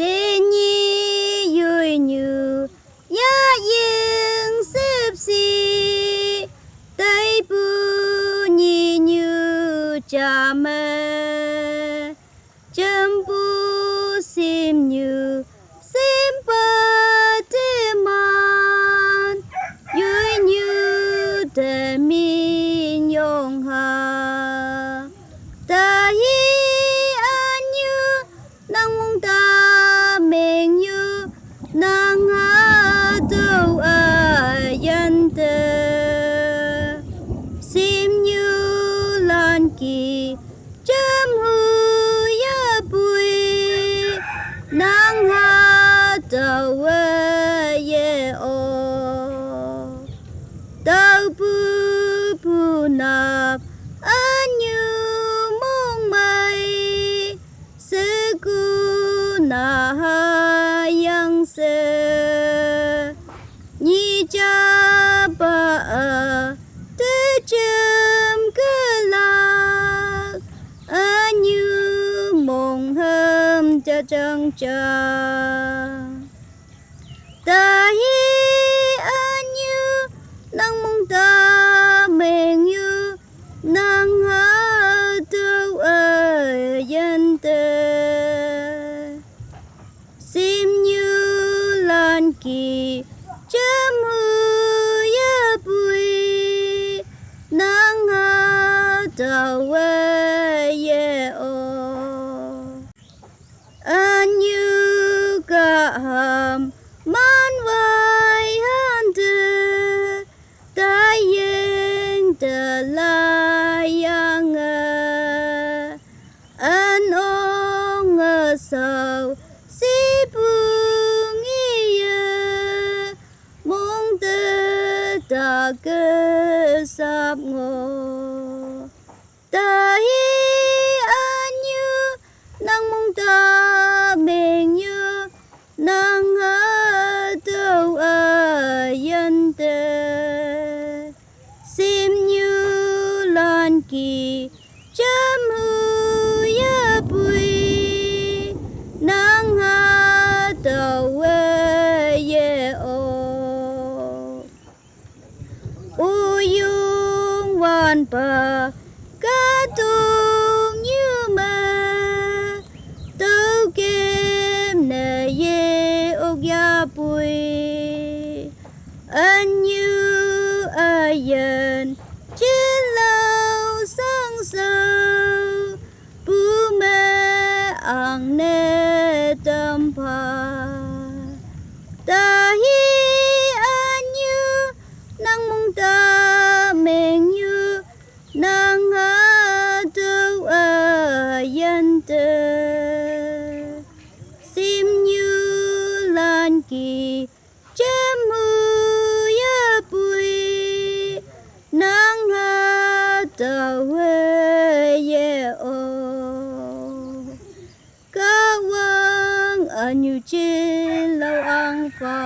tên nhi vui như YAHYEANG xếp xì tay bu nhi như cha mẹ chấm bu sim như sim ba thế man vui như thế mi nhung ha ta hi ANYU nang mong ta mình như nang ha đâu ai yên tơ sim như lan kỳ chấm hu ya bùi nang ha đâu ai ye o đâu bu bu nạp ANYU mong mai sư cu na yang se nhi cha ba tư chấm cơ lạc ANYU mong hâm cha trăng cha ta hi ANYU nang mong ta mình như nang ha đâu ai yên tơ sim như lan kỳ chấm hu ya bùi nang ha đâu ai ye o ANYU cả hàm man vai han tư ta yên tơ la yang an ong sao si bu nghi mong tơ ta cơ sap ngô ta hi ANYU nang mong ta mình như nang ha đâu ai yên tơ sim như lan kỳ chấm hu ya bùi nang ha đâu ai ye o u yung wan pa ca tung như ma tâu kem nè ye ốc ya bùi ANYU ayan JENLAO sang sâu bu mẹ ang nè tâm pa ta hi ANYU nang mong ta mình như nang ha đâu ai yên tơ sim như lan kỳ chấm hu ya bùi nang ha đâu ai ye o KAHWANG ANYU JENLAO ang pha